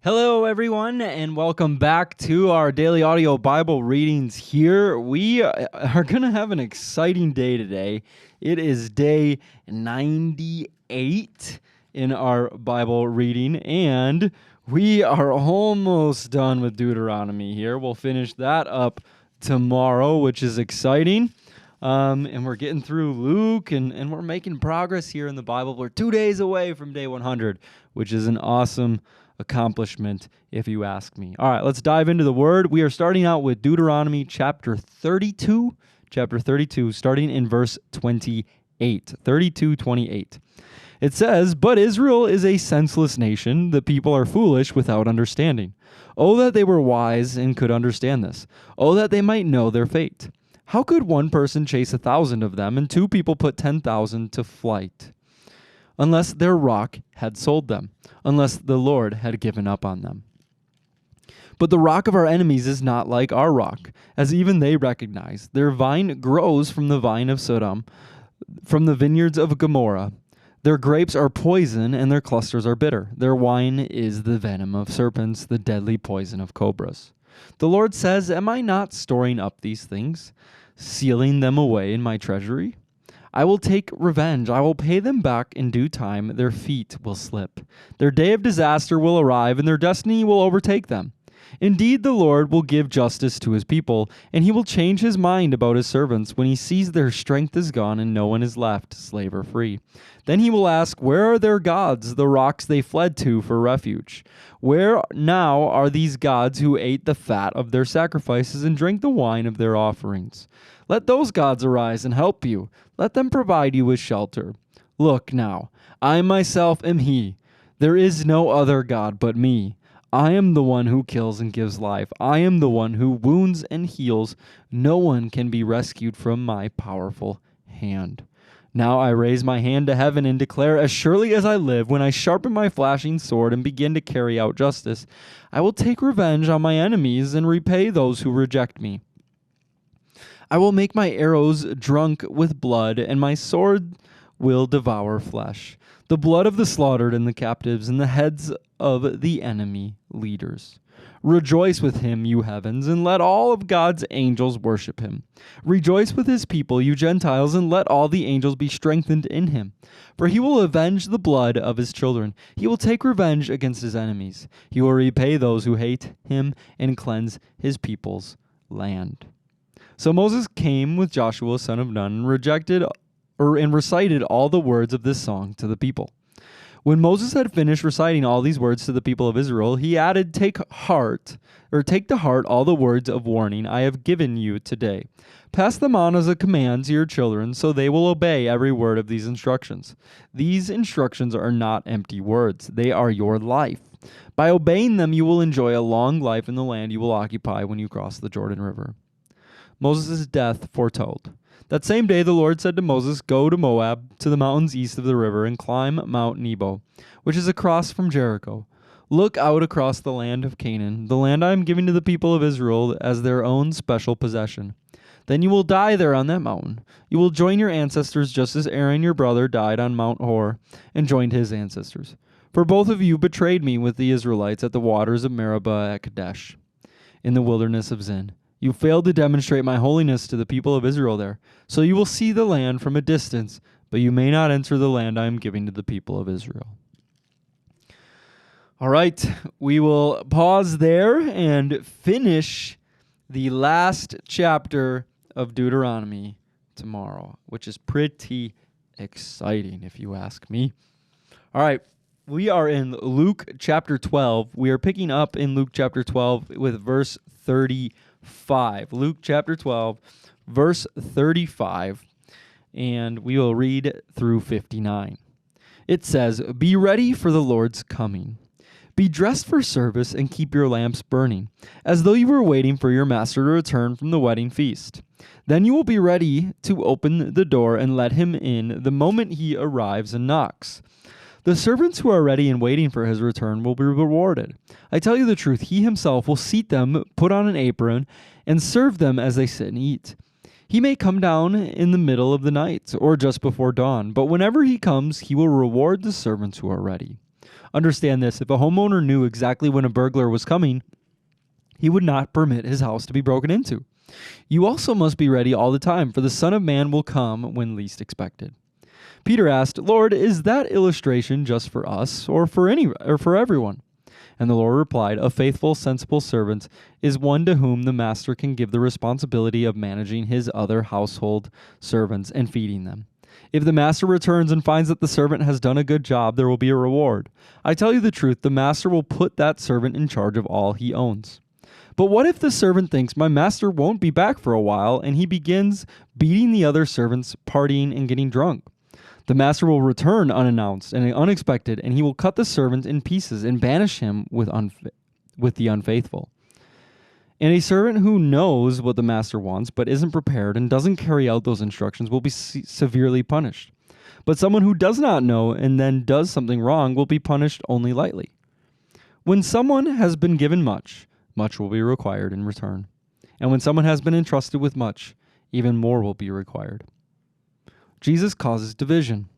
Hello, everyone, and welcome back to our daily audio Bible readings here. We are going to have an exciting day today. It is day 98 in our Bible reading, and we are almost done with Deuteronomy here. We'll finish that up tomorrow, which is exciting. And we're getting through Luke, and we're making progress here in the Bible. We're 2 days away from day 100, which is an awesome accomplishment, if you ask me. All right, let's dive into the word. We are starting out with Deuteronomy chapter 32, starting in verse 28, 32:28. It says, "But Israel is a senseless nation. The people are foolish without understanding. Oh, that they were wise and could understand this. Oh, that they might know their fate. How could one person chase 1,000 of them and two people put 10,000 to flight? Unless their rock had sold them, unless the Lord had given up on them. But the rock of our enemies is not like our rock, as even they recognize. Their vine grows from the vine of Sodom, from the vineyards of Gomorrah. Their grapes are poison, and their clusters are bitter. Their wine is the venom of serpents, the deadly poison of cobras. The Lord says, Am I not storing up these things, sealing them away in my treasury? I will take revenge. I will pay them back in due time. Their feet will slip. Their day of disaster will arrive, and their destiny will overtake them. Indeed, the Lord will give justice to his people, and he will change his mind about his servants when he sees their strength is gone and no one is left, slave or free. Then he will ask, Where are their gods, the rocks they fled to for refuge? Where now are these gods who ate the fat of their sacrifices and drank the wine of their offerings? Let those gods arise and help you. Let them provide you with shelter. Look now, I myself am he. There is no other God but me. I am the one who kills and gives life. I am the one who wounds and heals. No one can be rescued from my powerful hand. Now I raise my hand to heaven and declare, as surely as I live, when I sharpen my flashing sword and begin to carry out justice, I will take revenge on my enemies and repay those who reject me. I will make my arrows drunk with blood, and my sword will devour flesh, the blood of the slaughtered and the captives, and the heads of the enemy leaders. Rejoice with him, you heavens, and let all of God's angels worship him. Rejoice with his people, you Gentiles, and let all the angels be strengthened in him. For he will avenge the blood of his children. He will take revenge against his enemies. He will repay those who hate him and cleanse his people's land." So Moses came with Joshua, son of Nun, and recited all the words of this song to the people. When Moses had finished reciting all these words to the people of Israel, he added, Take to heart all the words of warning I have given you today. Pass them on as a command to your children, so they will obey every word of these instructions. These instructions are not empty words. They are your life. By obeying them, you will enjoy a long life in the land you will occupy when you cross the Jordan River. Moses' death foretold. That same day the Lord said to Moses, Go to Moab, to the mountains east of the river, and climb Mount Nebo, which is across from Jericho. Look out across the land of Canaan, the land I am giving to the people of Israel as their own special possession. Then you will die there on that mountain. You will join your ancestors just as Aaron your brother died on Mount Hor and joined his ancestors. For both of you betrayed me with the Israelites at the waters of Meribah at Kadesh, in the wilderness of Zin. You failed to demonstrate my holiness to the people of Israel there. So you will see the land from a distance, but you may not enter the land I am giving to the people of Israel. All right, we will pause there and finish the last chapter of Deuteronomy tomorrow, which is pretty exciting, if you ask me. All right, we are in Luke chapter 12. We are picking up in Luke chapter 12 with verse 35. Luke chapter 12, verse 35, and we will read through 59. It says, Be ready for the Lord's coming. Be dressed for service and keep your lamps burning, as though you were waiting for your master to return from the wedding feast. Then you will be ready to open the door and let him in the moment he arrives and knocks. The servants who are ready and waiting for his return will be rewarded. I tell you the truth, he himself will seat them, put on an apron, and serve them as they sit and eat. He may come down in the middle of the night or just before dawn, but whenever he comes, he will reward the servants who are ready. Understand this, if a homeowner knew exactly when a burglar was coming, he would not permit his house to be broken into. You also must be ready all the time, for the Son of Man will come when least expected. Peter asked, Lord, is that illustration just for us or for everyone? And the Lord replied, a faithful, sensible servant is one to whom the master can give the responsibility of managing his other household servants and feeding them. If the master returns and finds that the servant has done a good job, there will be a reward. I tell you the truth, the master will put that servant in charge of all he owns. But what if the servant thinks, my master won't be back for a while, and he begins beating the other servants, partying, and getting drunk? The master will return unannounced and unexpected, and he will cut the servant in pieces and banish him with the unfaithful. And a servant who knows what the master wants but isn't prepared and doesn't carry out those instructions will be severely punished. But someone who does not know and then does something wrong will be punished only lightly. When someone has been given much, much will be required in return. And when someone has been entrusted with much, even more will be required. Jesus causes division.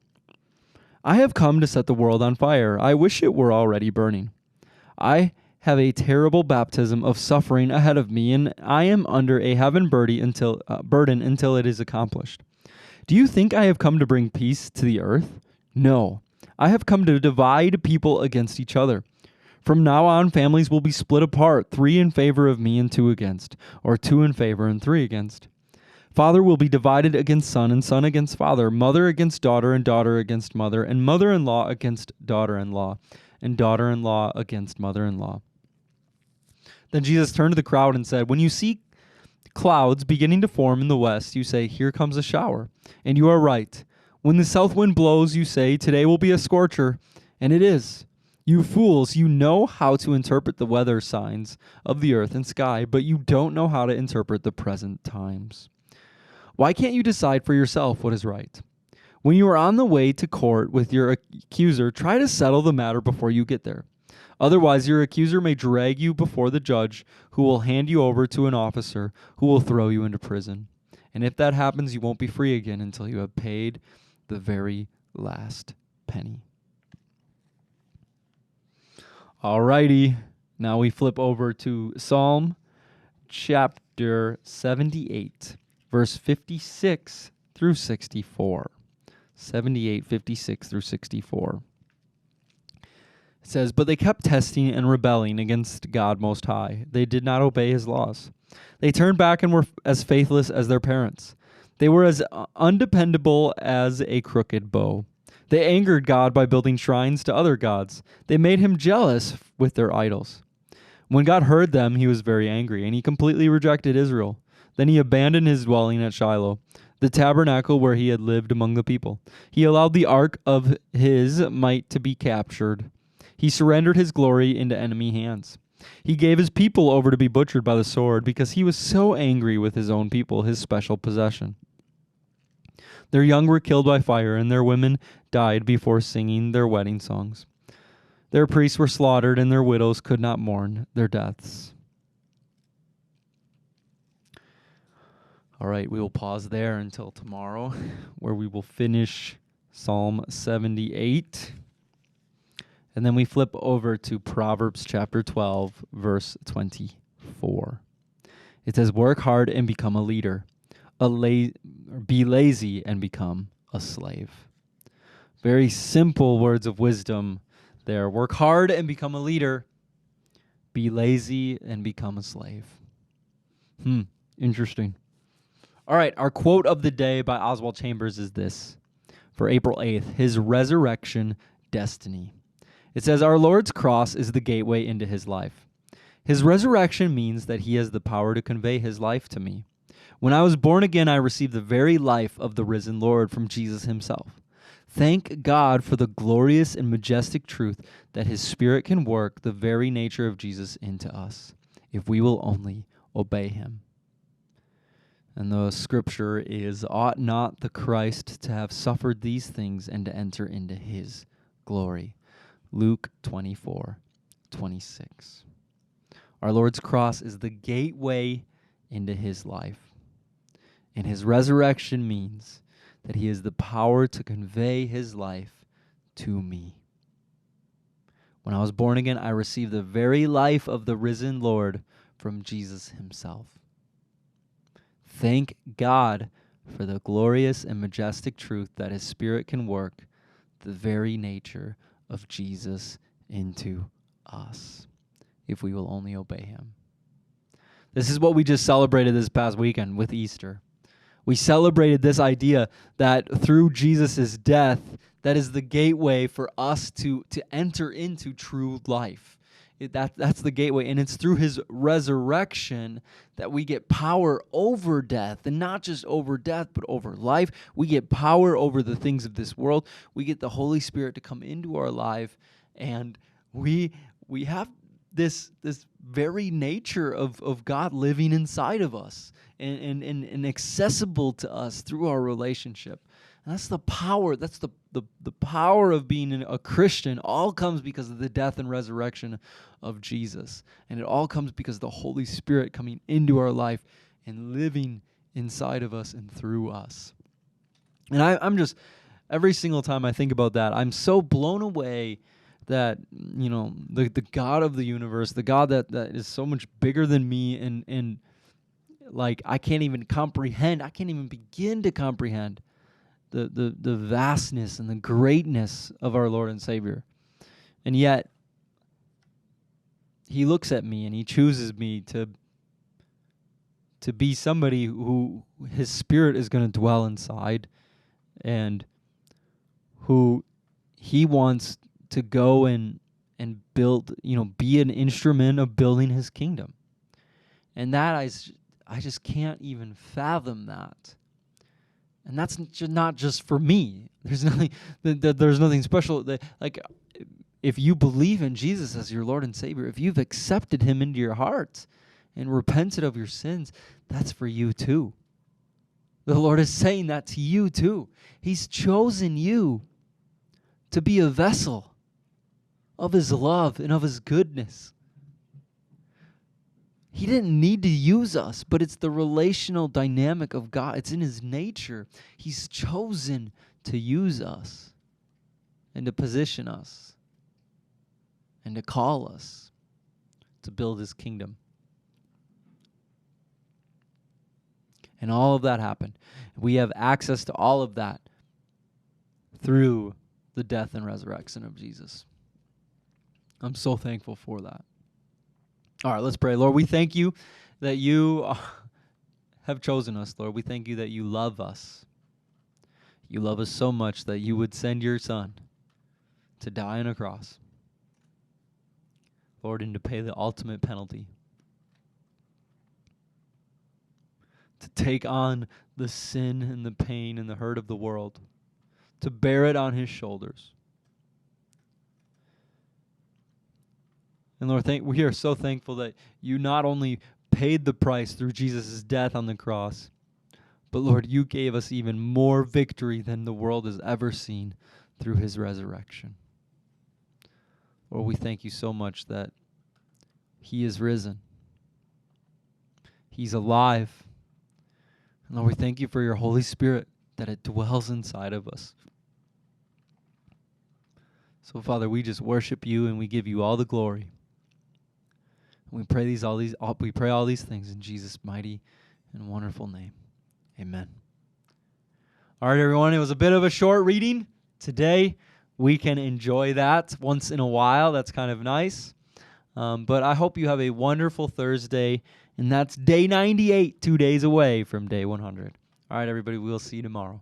I have come to set the world on fire. I wish it were already burning. I have a terrible baptism of suffering ahead of me, and I am under a heaven burden until it is accomplished. Do you think I have come to bring peace to the earth? No. I have come to divide people against each other. From now on, families will be split apart, 3 in favor of me and 2 against, or 2 in favor and 3 against. Father will be divided against son, and son against father, mother against daughter, and daughter against mother, and mother-in-law against daughter-in-law, and daughter-in-law against mother-in-law. Then Jesus turned to the crowd and said, when you see clouds beginning to form in the west, you say, here comes a shower. And you are right. When the south wind blows, you say, today will be a scorcher. And it is. You fools, you know how to interpret the weather signs of the earth and sky, but you don't know how to interpret the present times. Why can't you decide for yourself what is right? When you are on the way to court with your accuser, try to settle the matter before you get there. Otherwise, your accuser may drag you before the judge, who will hand you over to an officer who will throw you into prison. And if that happens, you won't be free again until you have paid the very last penny. Alrighty, now we flip over to Psalm chapter 78. Verse 56 through 64. 78, 56 through 64. It says, but they kept testing and rebelling against God Most High. They did not obey his laws. They turned back and were as faithless as their parents. They were as undependable as a crooked bow. They angered God by building shrines to other gods. They made him jealous with their idols. When God heard them, he was very angry, and he completely rejected Israel. Then he abandoned his dwelling at Shiloh, the tabernacle where he had lived among the people. He allowed the ark of his might to be captured. He surrendered his glory into enemy hands. He gave his people over to be butchered by the sword because he was so angry with his own people, his special possession. Their young were killed by fire, and their women died before singing their wedding songs. Their priests were slaughtered, and their widows could not mourn their deaths. All right, we will pause there until tomorrow, where we will finish Psalm 78. And then we flip over to Proverbs chapter 12, verse 24. It says, work hard and become a leader. Be lazy and become a slave. Very simple words of wisdom there. Work hard and become a leader. Be lazy and become a slave. Interesting. All right, our quote of the day by Oswald Chambers is this, for April 8th, his resurrection destiny. It says, our Lord's cross is the gateway into his life. His resurrection means that he has the power to convey his life to me. When I was born again, I received the very life of the risen Lord from Jesus himself. Thank God for the glorious and majestic truth that his Spirit can work the very nature of Jesus into us, if we will only obey him. And the scripture is, ought not the Christ to have suffered these things and to enter into his glory? Luke 24:26. Our Lord's cross is the gateway into his life. And his resurrection means that he has the power to convey his life to me. When I was born again, I received the very life of the risen Lord from Jesus himself. Thank God for the glorious and majestic truth that his Spirit can work the very nature of Jesus into us, if we will only obey him. This is what we just celebrated this past weekend with Easter. We celebrated this idea that through Jesus' death, that is the gateway for us to enter into true life. That's the gateway. And it's through his resurrection that we get power over death. And not just over death, but over life. We get power over the things of this world. We get the Holy Spirit to come into our life. And we have this very nature of God living inside of us and accessible to us through our relationship. And that's the power. That's the power of being a Christian. All comes because of the death and resurrection of Jesus. And it all comes because of the Holy Spirit coming into our life and living inside of us and through us. And I'm just, every single time I think about that, I'm so blown away that, the God of the universe, the God that is so much bigger than me and like I can't even begin to comprehend the vastness and the greatness of our Lord and Savior. And yet, he looks at me and he chooses me to be somebody who his Spirit is going to dwell inside and who he wants to go and build, be an instrument of building his kingdom. And that I just can't even fathom that. And that's not just for me. There's nothing special. Like, if you believe in Jesus as your Lord and Savior, if you've accepted him into your heart and repented of your sins, that's for you too. The Lord is saying that to you too. He's chosen you to be a vessel of his love and of his goodness. He didn't need to use us, but it's the relational dynamic of God. It's in his nature. He's chosen to use us and to position us and to call us to build his kingdom. And all of that happened. We have access to all of that through the death and resurrection of Jesus. I'm so thankful for that. All right, let's pray. Lord, we thank you that you have chosen us, Lord. We thank you that you love us. You love us so much that you would send your Son to die on a cross, Lord, and to pay the ultimate penalty, to take on the sin and the pain and the hurt of the world, to bear it on his shoulders. And Lord, we are so thankful that you not only paid the price through Jesus' death on the cross, but Lord, you gave us even more victory than the world has ever seen through his resurrection. Lord, we thank you so much that he is risen. He's alive. And Lord, we thank you for your Holy Spirit, that it dwells inside of us. So, Father, we just worship you and we give you all the glory. We pray all these things in Jesus' mighty and wonderful name. Amen. All right, everyone, it was a bit of a short reading today. We can enjoy that once in a while. That's kind of nice. But I hope you have a wonderful Thursday, and that's day 98, 2 days away from day 100. All right, everybody, we'll see you tomorrow.